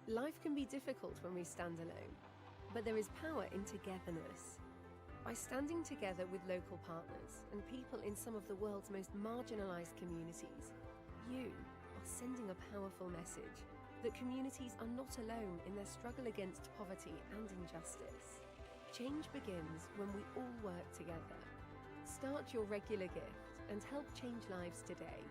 Life can be difficult when we stand alone, but there is power in togetherness. By standing together with local partners and people in some of the world's most marginalised communities, you are sending a powerful message that communities are not alone in their struggle against poverty and injustice. Change begins when we all work together. Start your regular gift and help change lives today.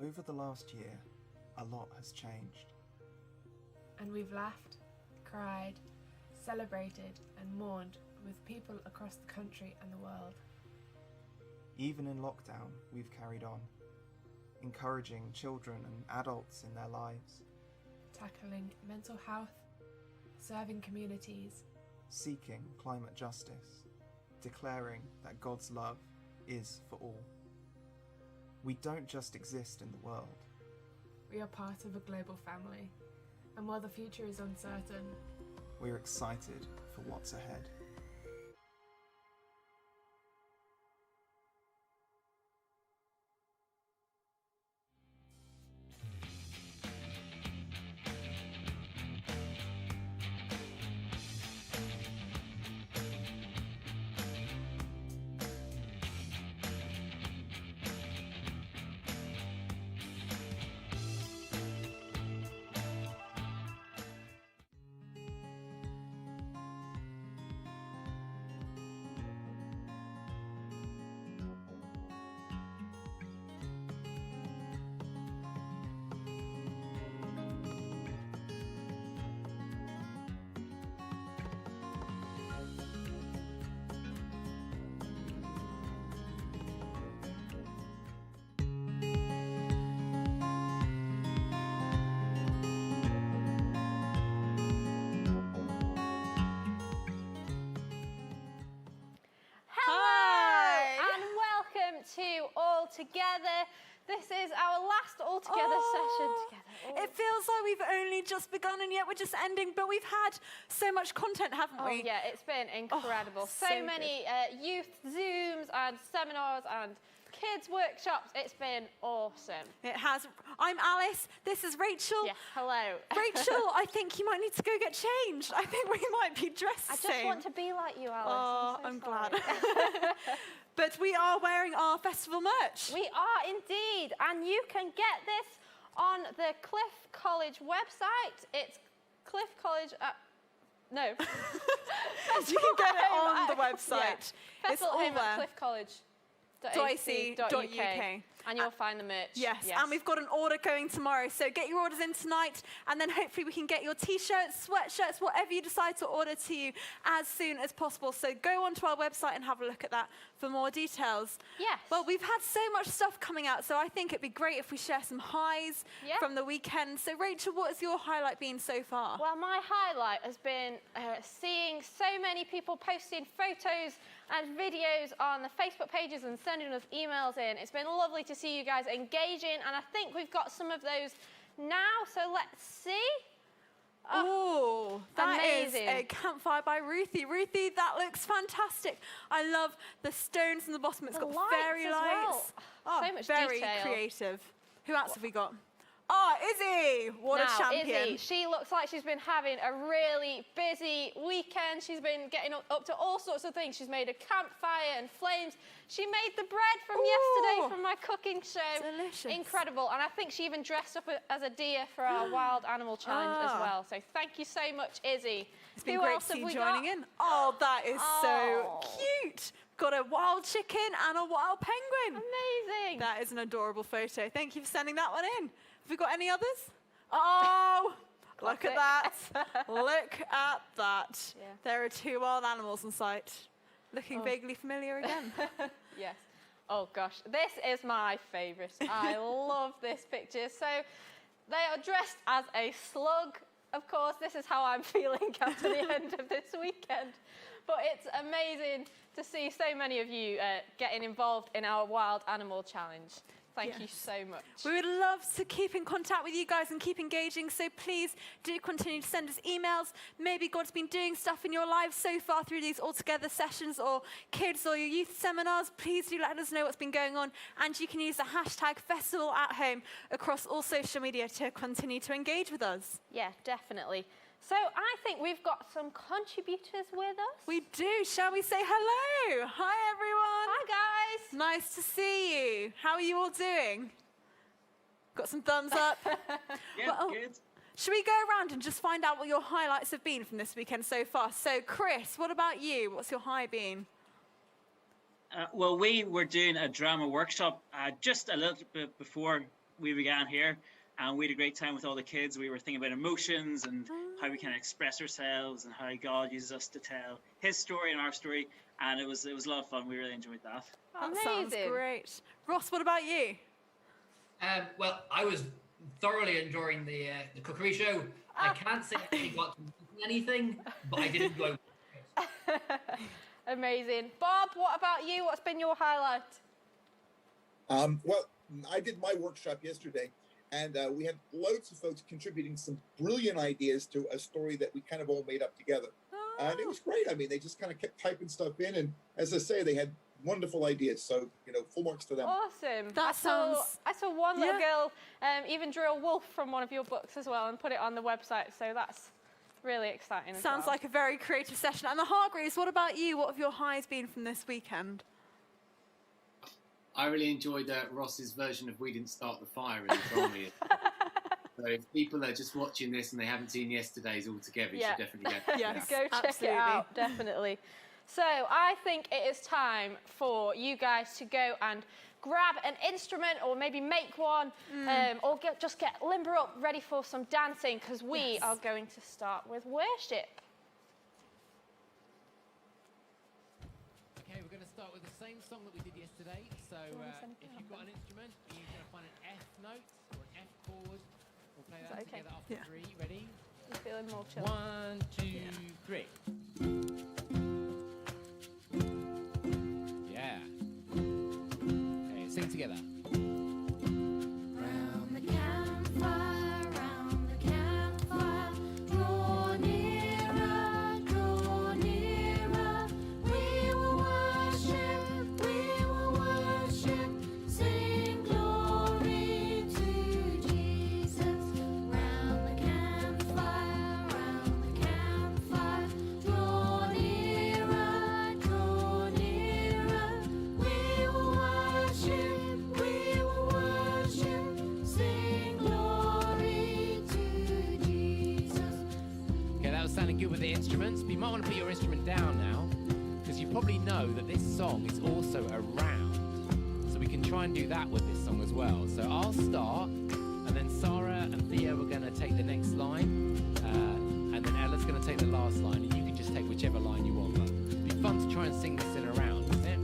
Over the last year, a lot has changed. And we've laughed, cried, celebrated and mourned with people across the country and the world. Even in lockdown, we've carried on, encouraging children and adults in their lives, Tackling mental health, serving communities, seeking climate justice, declaring that God's love is for all. We don't just exist in the world. we are part of a global family. And while the future is uncertain, We're excited for what's ahead. To All Together. This is our last All Together session together. It feels like we've only just begun and yet we're just ending, but we've had so much content, haven't we? Oh yeah, it's been incredible. So many youth Zooms and seminars and kids workshops. It's been awesome. It has. I'm Alice. This is Rachel. Yes, hello. Rachel, I think you might need to go get changed. I think we might be dressed I just want to be like you, Alice. Oh, I'm glad. glad. But we are wearing our festival merch. We are indeed, and you can get this on the Cliff College website. It's Cliff College. No. You can get it on the website. Yeah. It's all there. cliffcollege.ac.uk. And you'll find the merch. Yes, and we've got an order going tomorrow. So get your orders in tonight, and then hopefully we can get your T-shirts, sweatshirts, whatever you decide to order to you as soon as possible. So go onto our website and have a look at that for more details. Yes. Well, we've had so much stuff coming out, so I think it'd be great if we share some highs from the weekend. So Rachel, what has your highlight been so far? Well, my highlight has been seeing so many people posting photos and videos on the Facebook pages and sending us emails in. It's been lovely to see you guys engaging, and I think we've got some of those now, so let's see. Oh, that is amazing. a campfire by Ruthie. Ruthie, that looks fantastic. I love the stones in the bottom. It's The got lights fairy as lights. well. So much very detail. creative. Who else have we got? Oh, Izzy! What a champion. Izzy, she looks like she's been having a really busy weekend. She's been getting up to all sorts of things. She's made a campfire and flames. She made the bread from yesterday from my cooking show. Delicious. Incredible. And I think she even dressed up as a deer for our wild animal challenge as well. So thank you so much, Izzy. It's been great to see you joining in. Oh, that is so cute. Got a wild chicken and a wild penguin. Amazing. That is an adorable photo. Thank you for sending that one in. Have we got any others? Oh, look at that. Look at that. Yeah. There are 2 wild animals in sight. Looking vaguely familiar again. Yes. Oh gosh, this is my favourite. I love this picture. So they are dressed as a slug. Of course, this is how I'm feeling after the end of this weekend. But it's amazing to see so many of you getting involved in our wild animal challenge. Thank you so much. We would love to keep in contact with you guys and keep engaging, so please do continue to send us emails. Maybe God's been doing stuff in your lives so far through these all-together sessions or kids or your youth seminars. Please do let us know what's been going on, and you can use the hashtag #FestivalAtHome across all social media to continue to engage with us. Yeah, definitely. So I think we've got some contributors with us. We do. Shall we say hello? Hi, everyone. Hi, guys. Nice to see you. How are you all doing? Got some thumbs up? Yeah, good. Should we go around and just find out what your highlights have been from this weekend so far? So, Chris, what about you? What's your high been? Well, we were doing a drama workshop just a little bit before we began here, and we had a great time with all the kids. We were thinking about emotions and how we can express ourselves and how God uses us to tell His story and our story, and it was a lot of fun. We really enjoyed that. That sounds great. Ross, what about you? Well, I was thoroughly enjoying the cookery show. I can't say I really got to do anything, but I did enjoy it. Amazing. Bob, what about you? What's been your highlight? Well, I did my workshop yesterday, and we had loads of folks contributing some brilliant ideas to a story that we kind of all made up together. And it was great. I mean, they just kind of kept typing stuff in, and as I say, they had wonderful ideas. So, full marks to them. Awesome. That I saw one little girl even drew a wolf from one of your books as well and put it on the website. So that's really exciting. Sounds like a very creative session. And the Hargreaves, what about you? What have your highs been from this weekend? I really enjoyed Ross's version of We Didn't Start the Fire in the drama. So if people are just watching this and they haven't seen yesterday's altogether, you should definitely go check it out, definitely. So I think it is time for you guys to go and grab an instrument or maybe make one or just get limber up, ready for some dancing, because we are going to start with worship. Okay, we're going to start with the same song that we did yesterday. So if you've got an instrument, you're going to find an F note or an F chord. We'll play that together after 3. Ready? I'm feeling more chill. 1, 2, 3. Yeah. Okay, sing together. Round the campfire, round the campfire, draw nearer, draw nearer. We will worship, sing glory to Jesus. Round the campfire, draw nearer, draw nearer. We will worship, sing glory to Jesus. Okay, that was sounding good with the instruments, but you might want to put your instrument down now, because you probably know that this song is also a round. So we can try and do that with this song as well. So I'll start, and then Sarah and Thea are going to take the next line, and then Ella's going to take the last line, and you can just take whichever line you want. But it'd be fun to try and sing this in a round, isn't it?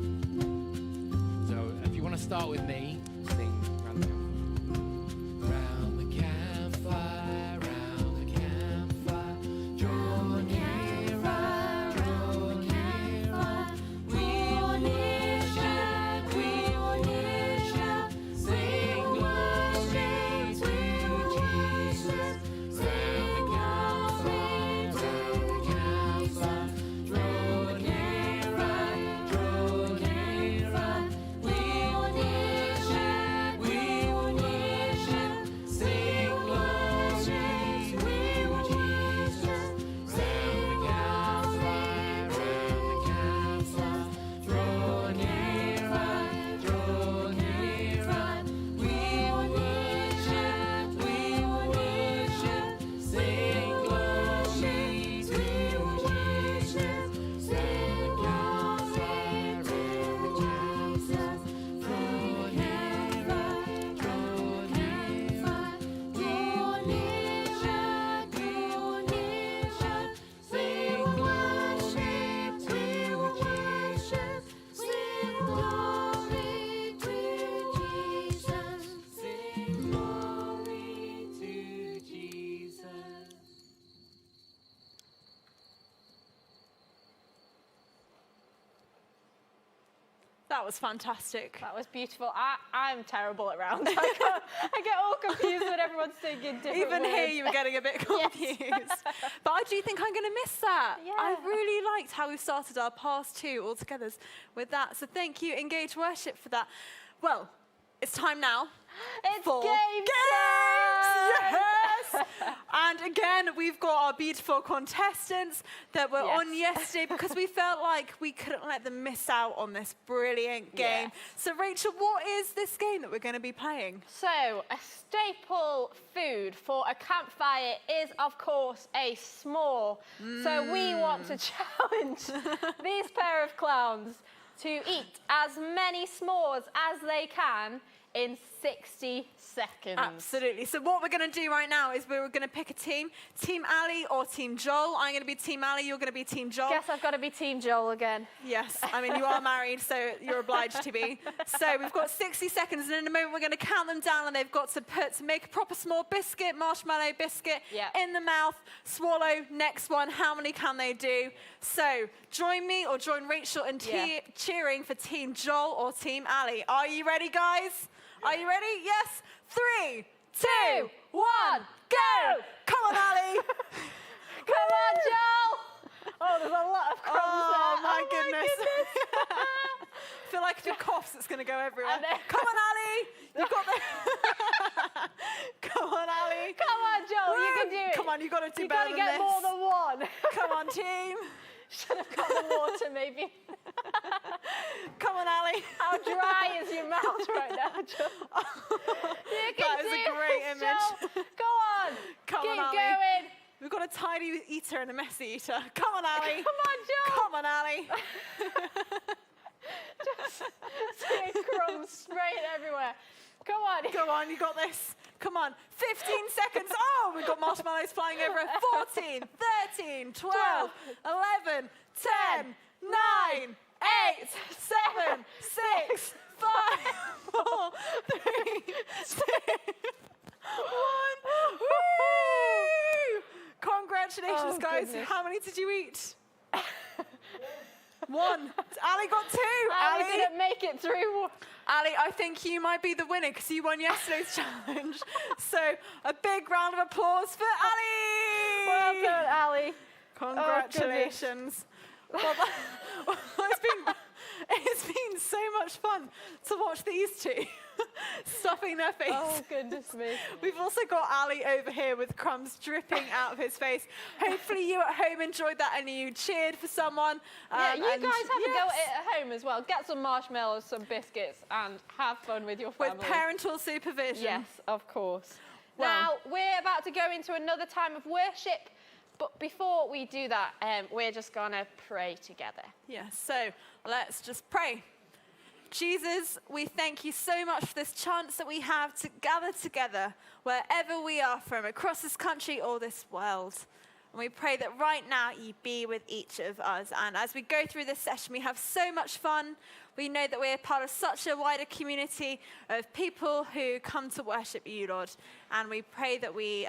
So if you want to start with me, sing round the campfire. Round the campfire, round the campfire, draw nearer, draw nearer. We will worship, we will worship, sing glory to Jesus. Round the campfire, draw nearer, draw nearer. We will worship, sing glory to Jesus. Round the campfire, draw nearer, draw nearer. We will worship, sing glory to Jesus. Round the campfire, draw nearer, draw nearer. We will worship, sing worship to Jesus. Sing glory to Jesus. Sing glory to Jesus. That was fantastic. That was beautiful. I'm terrible at rounds. I get all confused when everyone's singing different Even words. here, you were getting a bit confused. But I do think I'm going to miss that. Yeah. I really liked how we started our past two all-togethers with that. So thank you, Engage Worship, for that. Well, it's time now. It's for game Yes! And again, we've got our beautiful contestants that were Yes. on yesterday because we felt like we couldn't let them miss out on this brilliant game. Yes. So, Rachel, what is this game that we're going to be playing? So, a staple food for a campfire is, of course, a s'more. So we want to challenge these pair of clowns to eat as many s'mores as they can in 60 seconds. Absolutely. So what we're going to do right now is we're going to pick a team. Team Ali or Team Joel. I'm going to be Team Ali, you're going to be Team Joel. Guess I've got to be Team Joel again. Yes, I mean, you are married, so you're obliged to be. So we've got 60 seconds, and in a moment we're going to count them down, and they've got to make a proper small biscuit, marshmallow biscuit, in the mouth, swallow, next one. How many can they do? So join me or join Rachel in cheering for Team Joel or Team Ali. Are you ready, guys? Are you ready? Yes. 3, 2, 1, go! Come on, Ali. Come on, Joel. Oh, there's a lot of crumbs Oh, there. my goodness. I feel like if it coughs, it's going to go everywhere. Come on, Ali. You've got the... Come on, Ali. Come on, Joel. You can do it. Come on, you've got to do You better got to than get this. more than one. Come on, team. Should have got the water, maybe. Come on, Ali. How dry is your mouth right now, Joel? You can That is do a great this, image. Joel. Go on. Come Keep on, Ali. going. We've got a tidy eater and a messy eater. Come on, Ali. Come on, Joel. Come on, Ali. Just seeing crumbs spraying everywhere. Come on. Go on, you got this. Come on. 15 seconds. Oh, we've got marshmallows flying over. 14, 13, 12, 11, 10, 9, 8, 7, 6, 5, 4, 3, 2, 1. Woo! Congratulations, Oh, guys. goodness. How many did you eat? 1. Ali got 2. Ali didn't make it through. Ali, I think you might be the winner because you won yesterday's challenge. So a big round of applause for Ali. Well done, Ali. Congratulations. It's been so much fun to watch these two stuffing their face. Oh, goodness me. We've also got Ali over here with crumbs dripping out of his face. Hopefully you at home enjoyed that and you cheered for someone. Yeah, you and guys have a go yes, at it at home as well. Get some marshmallows, some biscuits, and have fun with your family. with parental supervision. Yes, of course. Well- Now, we're about to go into another time of worship, but before we do that, we're just going to pray together. Yes, so let's just pray. Jesus, we thank you so much for this chance that we have to gather together wherever we are from, across this country or this world. And we pray that right now you be with each of us. And as we go through this session, we have so much fun. We know that we're part of such a wider community of people who come to worship you, Lord. And we pray that we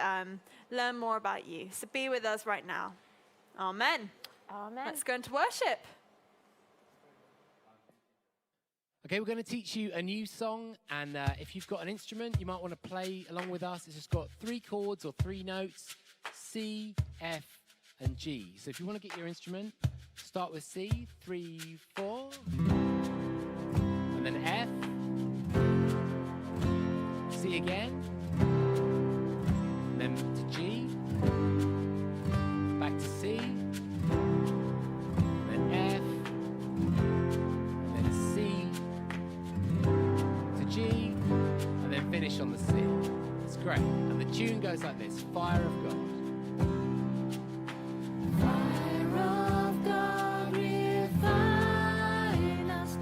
learn more about you. So be with us right now. Amen. Amen. Let's go into worship. Okay, we're going to teach you a new song, and if you've got an instrument, you might want to play along with us. It's just got 3 chords or 3 notes, C, F, and G. So if you want to get your instrument, start with C, 3, 4, and then F, C again, and then to G, back to C, and then F, and then C, to G, and then finish on the C. It's great. And the tune goes like this: Fire of God. Fire of God, refine us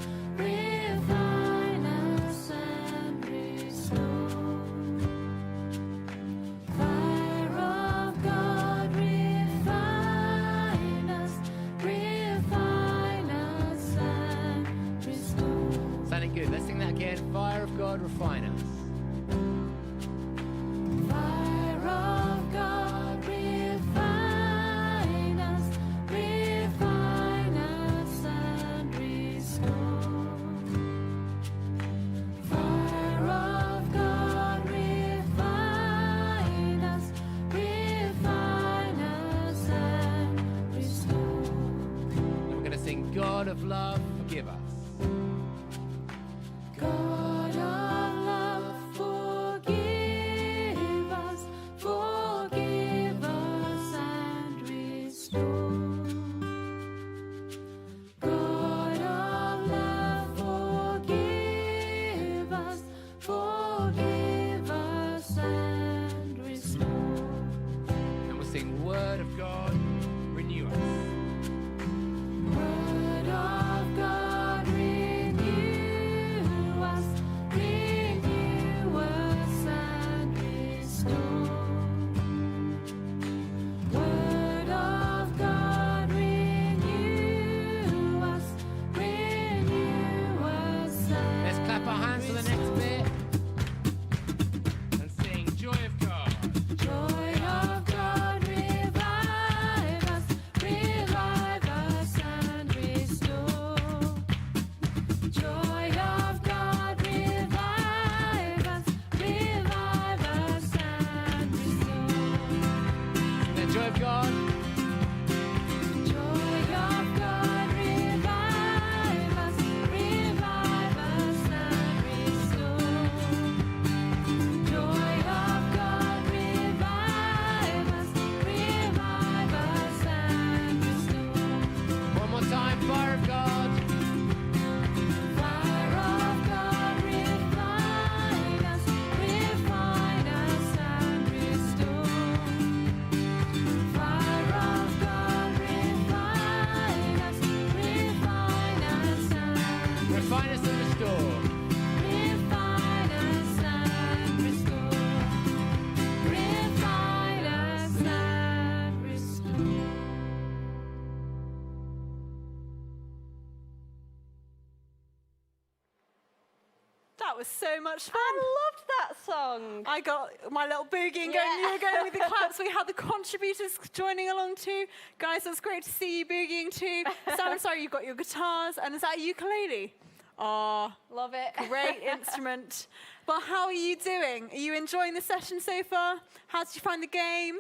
and restore. Fire of God, refine us and restore. Sounding good. Let's sing that again. Fire of God, refine us. Fire of God, refine us and restore. Fire of God, refine us and restore. And we're going to sing God of love, forgive us. God of love, forgive us and restore. God of love, forgive us and restore. And we'll sing Word of God, renew us. Word of God, renew us and restore. Word of God, renew us Let's clap our hands for the next bit. And sing Joy of God. Joy of God, revive us and restore. Joy of God, revive us and restore. The joy of God. Joy of God, revive us and restore. Joy of God, revive us and restore. One more time, Fire of God. Fire of God, refine us and restore. Fire of God, refine us and Refine us and restore. refine us and restore. Refine us and restore. That was so much fun. I loved that song. I got my little boogieing going. Yeah. You were going with the claps. We had the contributors joining along too. Guys, it's great to see you boogieing too. Sam, sorry, you've got your guitars. And is that a ukulele? Oh, Love it. great instrument. Well, how are you doing? Are you enjoying the session so far? How did you find the game?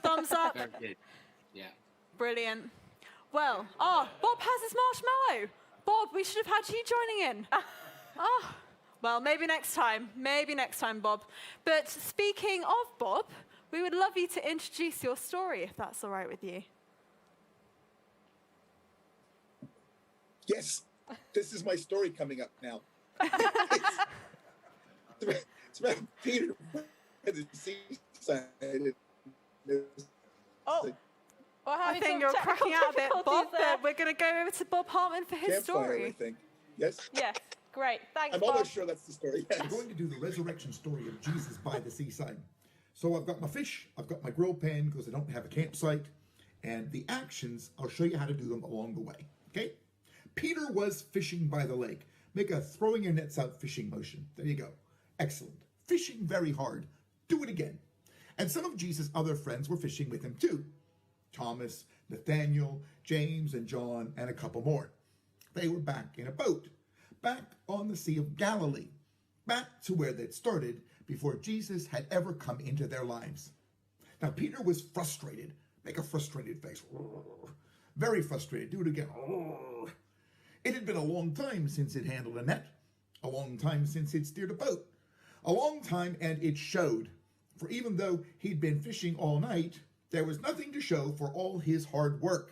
Thumbs up. Very good. Yeah. Brilliant. Well, Bob has his marshmallow. Bob, we should have had you joining in. Well, maybe next time. Maybe next time, Bob. But speaking of Bob, we would love you to introduce your story, if that's all right with you. Yes, this is my story coming up now. It's about Peter at the seaside. Oh, I think you're cracking out a bit, Bob, but we're going to go over to Bob Hartman for his Campfire, I story. think. Yes? Yes, great. Thanks, I'm Bob. almost sure that's the story. I'm going to do the resurrection story of Jesus by the seaside. So I've got my fish, I've got my grill pan because I don't have a campsite, and the actions, I'll show you how to do them along the way, okay? Peter was fishing by the lake. Make a throwing your nets out fishing motion. There you go. Excellent. Fishing very hard. Do it again. And some of Jesus' other friends were fishing with him too. Thomas, Nathaniel, James, and John, and a couple more. They were back in a boat, back on the Sea of Galilee, back to where they'd started before Jesus had ever come into their lives. Now, Peter was frustrated. Make a frustrated face. Very frustrated. Do it again. It had been a long time since he'd handled a net, a long time since he'd steered a boat, a long time, and it showed. For even though he'd been fishing all night, there was nothing to show for all his hard work.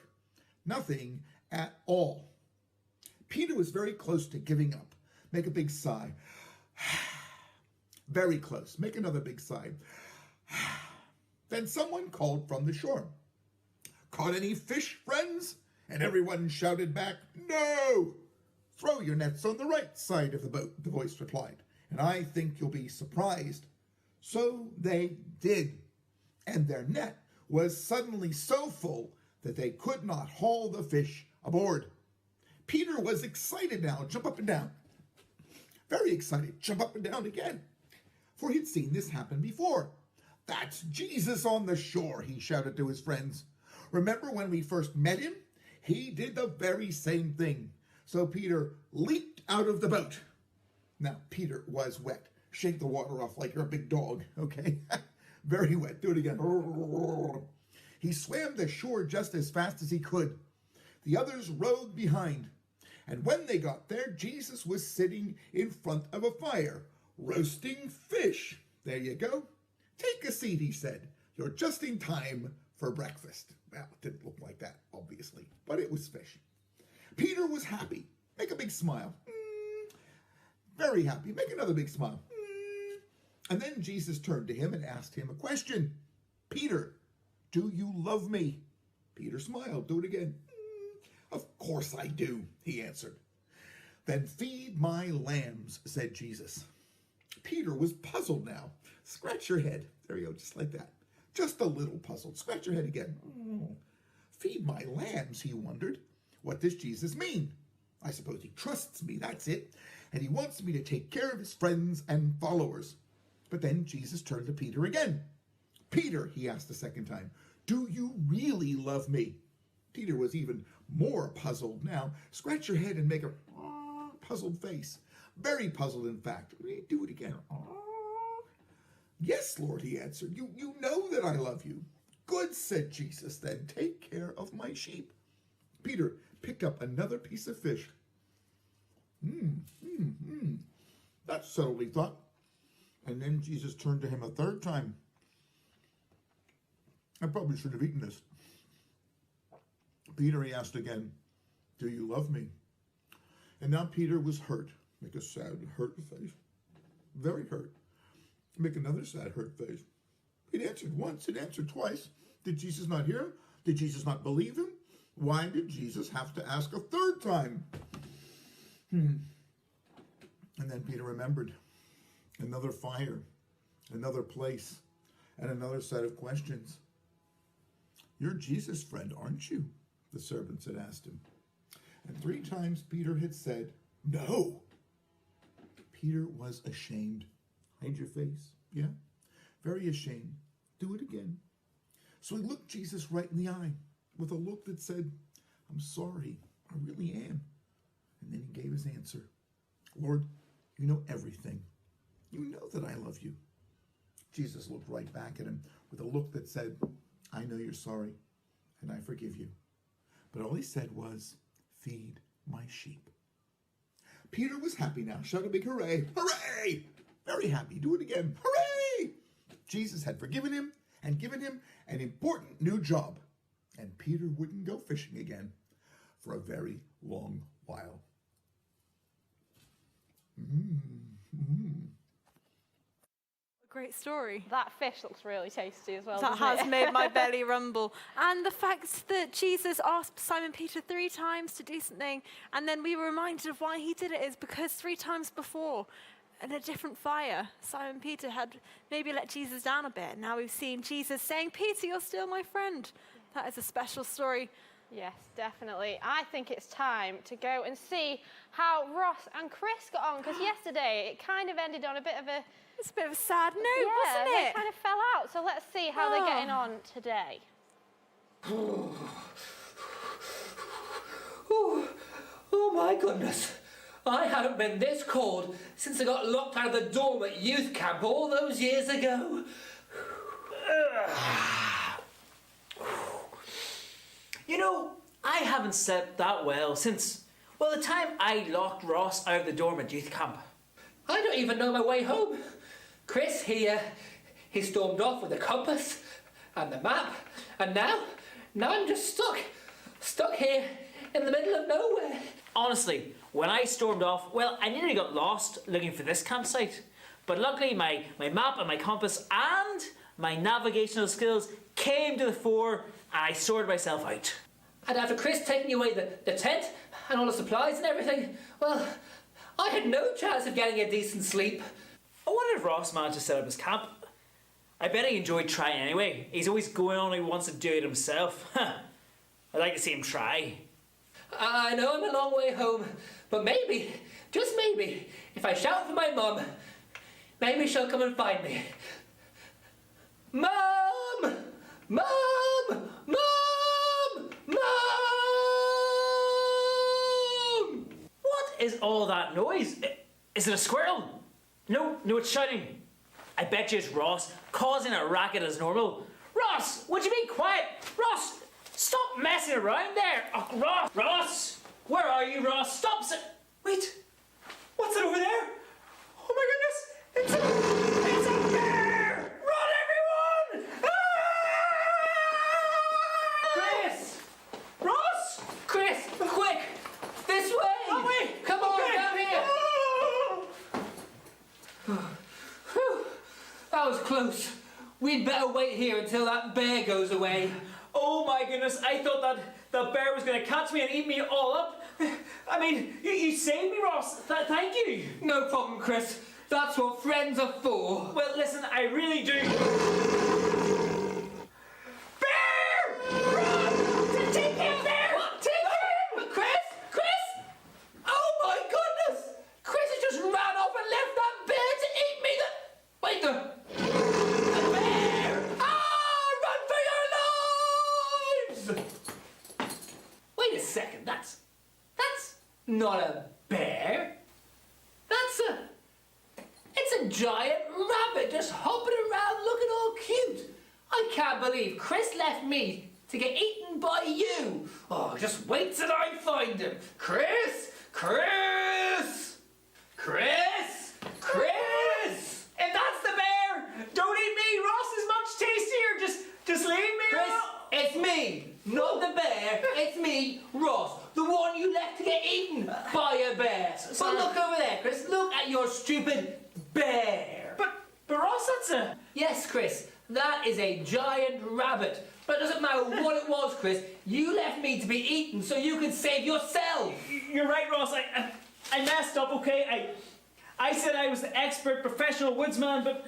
Nothing at all. Peter was very close to giving up. Make a big sigh. Very close. Make another big sigh. Then someone called from the shore. Caught any fish, friends? And everyone shouted back, no! Throw your nets on the right side of the boat, the voice replied, and I think you'll be surprised. So they did, and their net was suddenly so full that they could not haul the fish aboard. Peter was excited now, jump up and down. Very excited, jump up and down again, for he'd seen this happen before. That's Jesus on the shore, he shouted to his friends. Remember when we first met him? He did the very same thing. So Peter leaped out of the boat. Now, Peter was wet. Shake the water off like you're a big dog, okay? Very wet. Do it again. He swam the shore just as fast as he could. The others rowed behind. And when they got there, Jesus was sitting in front of a fire, roasting fish. There you go. Take a seat, he said. You're just in time for breakfast. Well, it didn't look like that, obviously, but it was fish. Peter was happy. Make a big smile. Very happy. Make another big smile. And then Jesus turned to him and asked him a question. Peter, do you love me? Peter smiled. Do it again. Of course I do, he answered. Then feed my lambs, said Jesus. Peter was puzzled now. Scratch your head. There you go, just like that. Just a little puzzled. Scratch your head again. Feed my lambs, he wondered. What does Jesus mean? I suppose he trusts me, that's it. And he wants me to take care of his friends and followers. But then Jesus turned to Peter again. Peter, he asked a second time, do you really love me? Peter was even more puzzled now. Scratch your head and make a puzzled face. Very puzzled, in fact. Do it again. Yes, Lord, he answered. You know that I love you. Good, said Jesus. Then take care of my sheep. Peter picked up another piece of fish. That's settled, he thought. And then Jesus turned to him a third time. I probably should have eaten this. Peter, he asked again, do you love me? And now Peter was hurt. Make a sad, hurt face. Very hurt. Make another sad, hurt face. He'd answered once, he'd answered twice. Did Jesus not hear him? Did Jesus not believe him? Why did Jesus have to ask a third time? And then Peter remembered. Another fire, another place, and another set of questions. You're Jesus' friend, aren't you? The servants had asked him. And 3 times Peter had said, no. Peter was ashamed. Hide your face. Yeah? Very ashamed. Do it again. So he looked Jesus right in the eye with a look that said, I'm sorry. I really am. And then he gave his answer. Lord, you know everything. You know that I love you. Jesus looked right back at him with a look that said, I know you're sorry, and I forgive you. But all he said was, feed my sheep. Peter was happy now. Shout a big hooray. Hooray! Very happy. Do it again. Hooray! Jesus had forgiven him and given him an important new job. And Peter wouldn't go fishing again for a very long while. Great story. That fish looks really tasty as well. That doesn't has it? made my belly rumble. And the fact that Jesus asked Simon Peter 3 times to do something, and then we were reminded of why he did it is because 3 times before, in a different fire, Simon Peter had maybe let Jesus down a bit. Now we've seen Jesus saying, Peter, you're still my friend. That is a special story. Yes, definitely. I think it's time to go and see how Ross and Chris got on, because yesterday it kind of ended on a bit of a... It's a bit of a sad note, wasn't they it? kind of fell out. So let's see how they're getting on today. Oh my goodness. I haven't been this cold since I got locked out of the dorm at youth camp all those years ago. You know, I haven't slept that well since, well, the time I locked Ross out of the dorm at youth camp. I don't even know my way home. Chris, he stormed off with the compass and the map, and now I'm just stuck here in the middle of nowhere. Honestly, when I stormed off, well, I nearly got lost looking for this campsite. But luckily my map and my compass and my navigational skills came to the fore, and I sorted myself out. And after Chris taking away the tent and all the supplies and everything, well, I had no chance of getting a decent sleep. I wonder if Ross managed to set up his camp. I bet he enjoyed trying anyway. He's always going on, he wants to do it himself. I'd like to see him try. I know I'm a long way home, but maybe, just maybe, if I shout for my mum, maybe she'll come and find me. Mum! Mum! Mum! Mum! What is all that noise? Is it a squirrel? No, it's shouting. I bet you it's Ross, causing a racket as normal. Ross, would you be quiet? Ross, stop messing around there. Oh, Ross, where are you, Ross? Stop. Wait, what's it over there? Oh my goodness, it's a bear! Run, everyone! Ah! Chris! Ross! Chris, quick! This way! Oh, wait. Come on, down here! Whew. That was close. We'd better wait here until that bear goes away. Oh my goodness, I thought that the bear was going to catch me and eat me all up. I mean, you saved me, Ross. Thank you. No problem, Chris. That's what friends are for. Well, listen, I really do. Bear! Run! Take him there! What? Take him! Chris? Oh my goodness! Chris has just ran off and left that bear to eat me. Wait, the bear! Ah! Run for your lives! Wait a second, that's not a bear. It's a giant rabbit just hopping around looking all cute. I can't believe Chris left me to get eaten by you. Oh, just wait till I find him. Chris! If that's the bear, don't eat me. Ross is much tastier. Just leave me. Chris, it's me, not the bear. It's me, Ross, the one you left to get eaten by a bear. But look over there, Chris. Look at your stupid bear. But Ross, that's a... Yes, Chris, that is a giant rabbit. But it doesn't matter what it was, Chris. You left me to be eaten so you could save yourself. You're right, Ross. I messed up, okay? I said I was the expert professional woodsman, but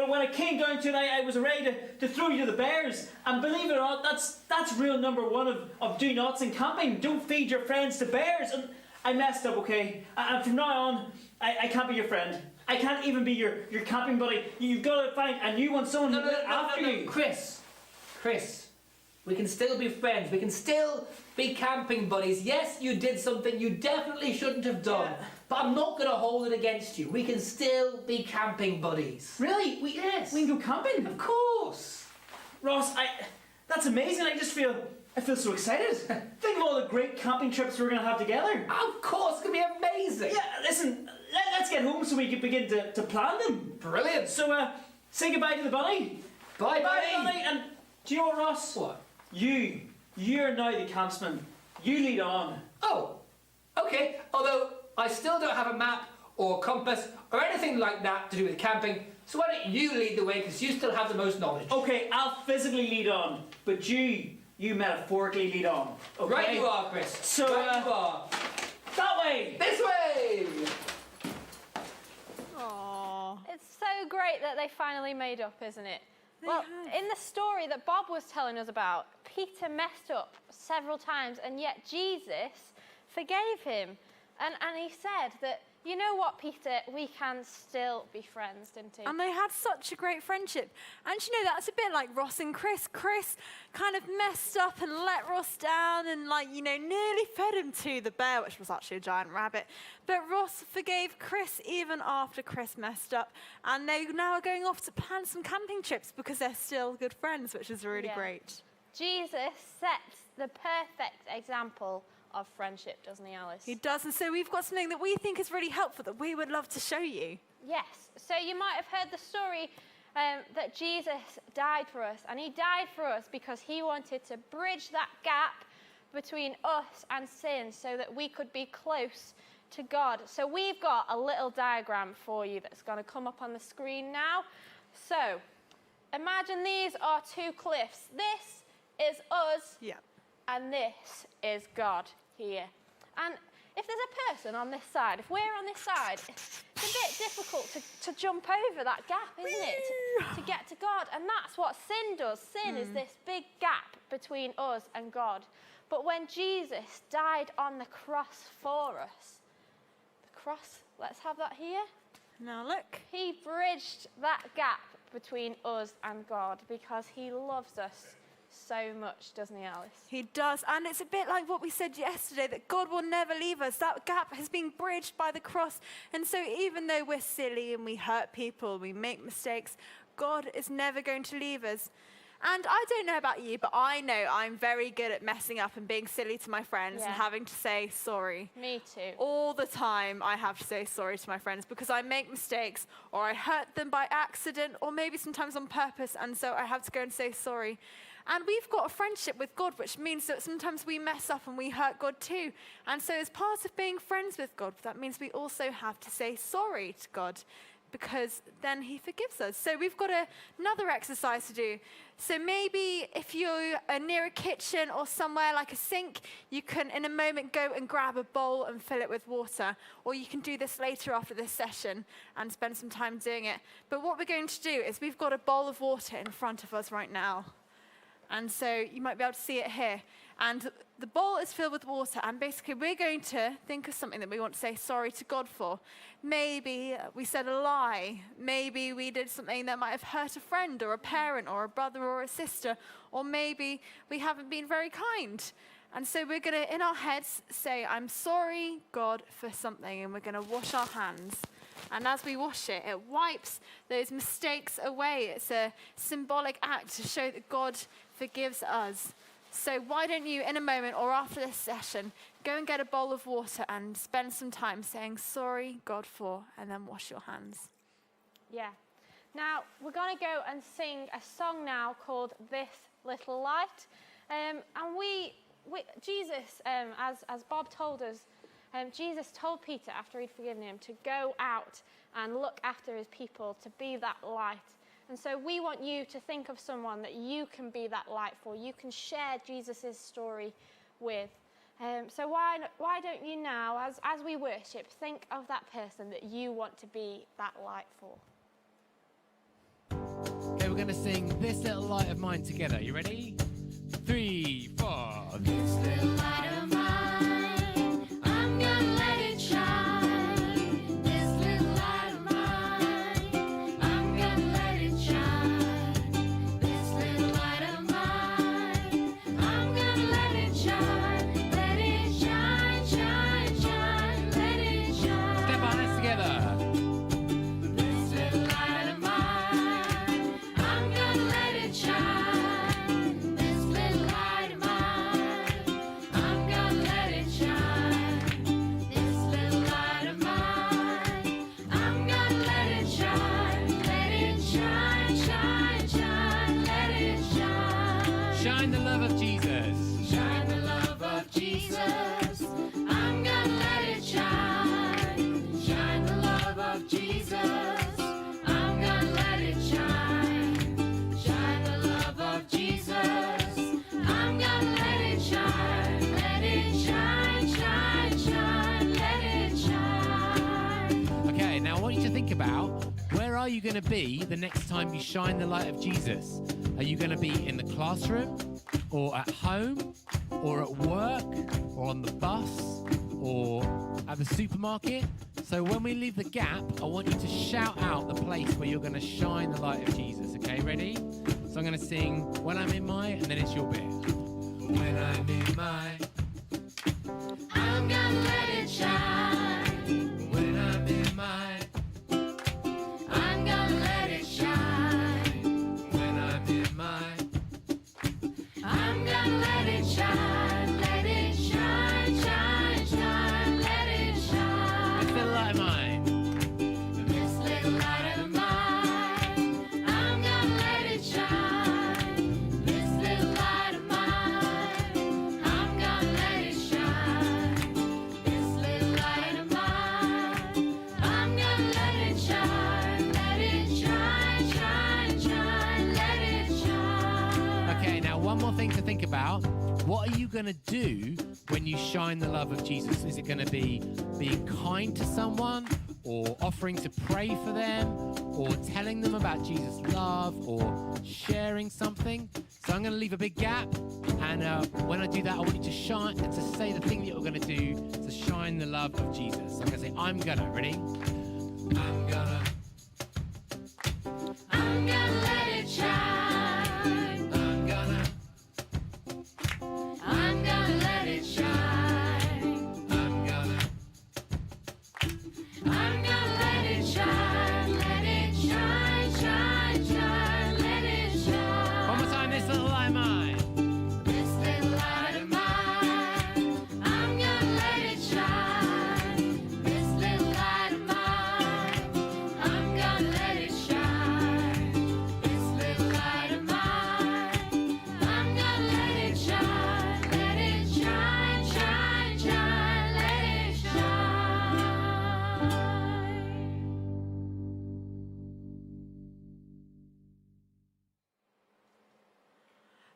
when it came down to it, I was ready to throw you to the bears. And believe it or not, that's rule number 1 of do nots in camping. Don't feed your friends to bears. And I messed up, okay? And from now on, I can't be your friend. I can't even be your camping buddy. You've got to find a new one, someone who will look after you. Chris, we can still be friends. We can still be camping buddies. Yes, you did something you definitely shouldn't have done. Yeah. But I'm not going to hold it against you. We can still be camping buddies. Really? Yes. We can go camping? Of course. Ross, that's amazing. I feel so excited. Think of all the great camping trips we're going to have together. Of course, it's going to be amazing. Yeah, listen, let's get home so we can begin to plan them. Brilliant. So, say goodbye to the bunny. Bye, bunny. And do you know what, Ross? What? You're now the campsman. You lead on. Oh, okay. Although I still don't have a map or compass or anything like that to do with camping, So why don't you lead the way, because you still have the most knowledge. Okay, I'll physically lead on, but you metaphorically lead on. Okay? Right you are, Chris. So, right you are. That way! This way! Aww. It's so great that they finally made up, isn't it? Well, in the story that Bob was telling us about, Peter messed up several times, and yet Jesus forgave him. And he said that, you know what, Peter, we can still be friends, didn't he? And they had such a great friendship. And you know, that's a bit like Ross and Chris. Chris kind of messed up and let Ross down and, like, you know, nearly fed him to the bear, which was actually a giant rabbit. But Ross forgave Chris even after Chris messed up. And they now are going off to plan some camping trips because they're still good friends, which is really great. Jesus sets the perfect example of friendship, doesn't he, Alice? He does, and so we've got something that we think is really helpful that we would love to show you. Yes, so you might have heard the story that Jesus died for us, and he died for us because he wanted to bridge that gap between us and sin so that we could be close to God. So we've got a little diagram for you that's going to come up on the screen now. So imagine these are two cliffs. This is us. Yeah. And this is God here. And if there's a person on this side, if we're on this side, it's a bit difficult to jump over that gap, isn't it? To get to God. And that's what sin does. Sin is this big gap between us and God. But when Jesus died on the cross for us, the cross, let's have that here. Now look. He bridged that gap between us and God because he loves us so much, doesn't he, Alice? He does, and it's a bit like what we said yesterday, that God will never leave us. That gap has been bridged by the cross, and so even though we're silly and we hurt people, we make mistakes, God is never going to leave us. And I don't know about you, but I know I'm very good at messing up and being silly to my friends and having to say sorry. Me too. All the time I have to say sorry to my friends because I make mistakes or I hurt them by accident or maybe sometimes on purpose, and so I have to go and say sorry. And we've got a friendship with God, which means that sometimes we mess up and we hurt God too. And so as part of being friends with God, that means we also have to say sorry to God because then he forgives us. So we've got another exercise to do. So maybe if you're near a kitchen or somewhere like a sink, you can in a moment go and grab a bowl and fill it with water. Or you can do this later after this session and spend some time doing it. But what we're going to do is we've got a bowl of water in front of us right now. And so you might be able to see it here. And the bowl is filled with water. And basically, we're going to think of something that we want to say sorry to God for. Maybe we said a lie. Maybe we did something that might have hurt a friend or a parent or a brother or a sister. Or maybe we haven't been very kind. And so we're going to, in our heads, say, I'm sorry, God, for something. And we're going to wash our hands. And as we wash it, it wipes those mistakes away. It's a symbolic act to show that God forgives us. So why don't you, in a moment or after this session, go and get a bowl of water and spend some time saying sorry, God, for, and then wash your hands. Yeah. Now, we're going to go and sing a song now called This Little Light. And Jesus, as Bob told us, Jesus told Peter, after he'd forgiven him, to go out and look after his people, to be that light. And so we want you to think of someone that you can be that light for. You can share Jesus' story with. So why don't you now, as we worship, think of that person that you want to be that light for. Okay, we're going to sing This Little Light of Mine together. You ready? 3, 4. This little light of mine, I'm gonna let it shine. This little light of mine, I'm gonna let it shine. This little light of mine, I'm gonna let it shine. Let it shine, shine, shine, let it shine. Step on this together. This little light of mine, I'm gonna let it shine. This little light of mine, I'm you going to be the next time you shine the light of Jesus? Are you going to be in the classroom, or at home, or at work, or on the bus, or at the supermarket? So when we leave the gap, I want you to shout out the place where you're going to shine the light of Jesus. Okay, ready? So I'm going to sing When I'm in My, and then it's your bit. When I'm in my, I'm gonna let it shine. when I'm in my, I'm gonna let it shine. when I'm in my, I'm gonna let it shine. Let it shine, shine, shine. Let it shine. this little light of mine. This little light of mine. I'm gonna let it shine. This little light of mine. I'm gonna let it shine. This little light of mine. I'm gonna let it shine. Let it shine, shine, shine. Let it shine. Okay, now one more thing to think about. What are you going to do when you shine the love of Jesus? Is it going to be being kind to someone, or offering to pray for them, or telling them about Jesus' love, or sharing something? So I'm going to leave a big gap, and when I do that, I want you to shine, to say the thing that you're going to do to shine the love of Jesus. So I'm going to say, I'm gonna. Ready? I'm gonna. I'm gonna let it shine. I'm gonna. I'm gonna let it shine. I'm gonna. I'm gonna let it shine. Let it shine, shine, shine. Let it shine. One more time, this little light of mine. This little light of mine. I'm gonna let it shine. This little light of mine. I'm gonna let it shine. This little light of mine. I'm gonna let it shine. Let it shine, shine, shine. Let it shine.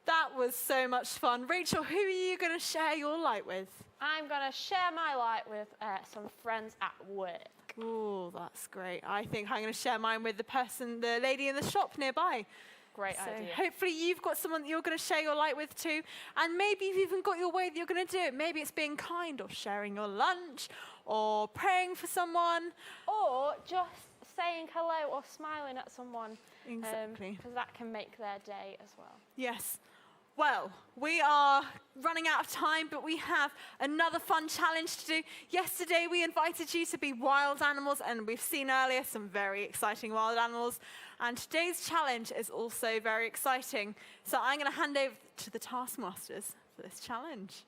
That was so much fun. Rachel, who are you going to share your light with? I'm going to share my light with some friends at work. Oh, that's great. I think I'm going to share mine with the lady in the shop nearby. Great So idea. hopefully you've got someone that you're going to share your light with too. And maybe you've even got your way that you're going to do it. Maybe it's being kind, or sharing your lunch, or praying for someone. Or just saying hello or smiling at someone. Exactly. Because that can make their day as well. Yes. Well, we are running out of time, but we have another fun challenge to do. Yesterday, we invited you to be wild animals, and we've seen earlier some very exciting wild animals. And today's challenge is also very exciting. So I'm going to hand over to the taskmasters for this challenge.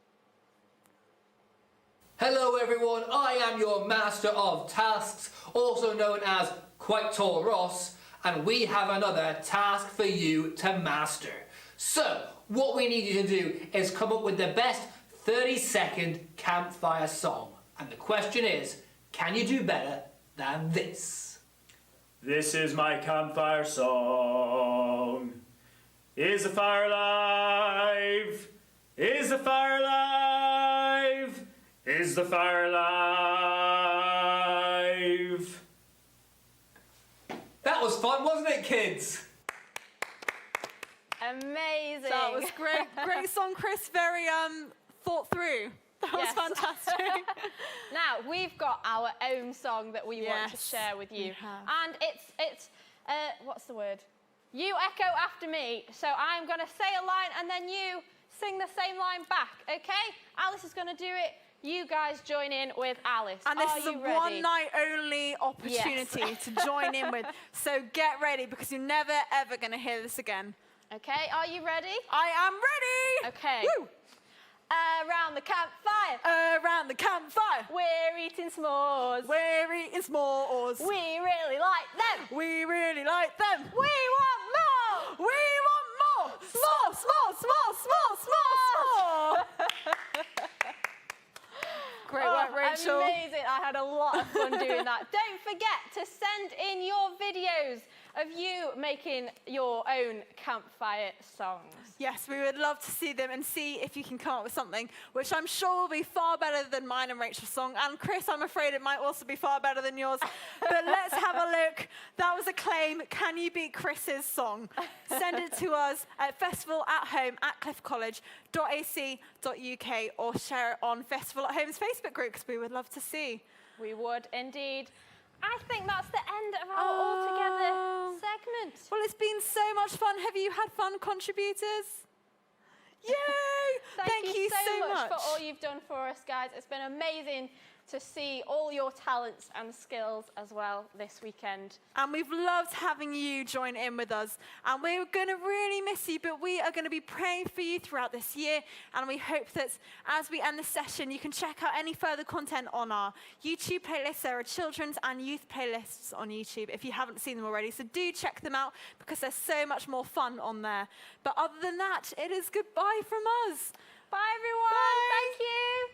Hello everyone, I am your Master of Tasks, also known as Quite Tall Ross, and we have another task for you to master. So, what we need you to do is come up with the best 30-second campfire song. And the question is, can you do better than this? This is my campfire song. Is the fire alive? Is the fire alive? Is the fire alive? That was fun, wasn't it, kids? Amazing. That was great. Great song, Chris. Very thought through. That was fantastic. Now, we've got our own song that we want to share with you. And it's what's the word? You echo after me. So I'm going to say a line and then you sing the same line back, okay? Alice is going to do it. You guys join in with Alice. And this Are is you a ready? one-night-only opportunity to join in with. So get ready, because you're never, ever going to hear this again. Okay, are you ready? I am ready. Okay. Woo. Around the campfire. Around the campfire. We're eating s'mores. We're eating s'mores. We really like them. We really like them. We want more. We want more. S'more, s'more, s'more, s'more, s'more, s'more. Great work, Rachel. Amazing. I had a lot of fun doing that. Don't forget to send in your videos of you making your own campfire songs. Yes, we would love to see them and see if you can come up with something, which I'm sure will be far better than mine and Rachel's song. And Chris, I'm afraid it might also be far better than yours. But let's have a look. That was a claim. Can you beat Chris's song? Send it to us at festival@home@cliffcollege.ac.uk or share it on Festival at Home's Facebook group because we would love to see. We would indeed. I think that's the end of our All Together segment. Well, it's been so much fun. Have you had fun, contributors? Yay! Thank you so much for all you've done for us, guys. It's been amazing to see all your talents and skills as well this weekend. And we've loved having you join in with us. And we're going to really miss you, but we are going to be praying for you throughout this year. And we hope that as we end the session, you can check out any further content on our YouTube playlist. There are children's and youth playlists on YouTube if you haven't seen them already. So do check them out because there's so much more fun on there. But other than that, it is goodbye from us. Bye, everyone. Bye. Thank you.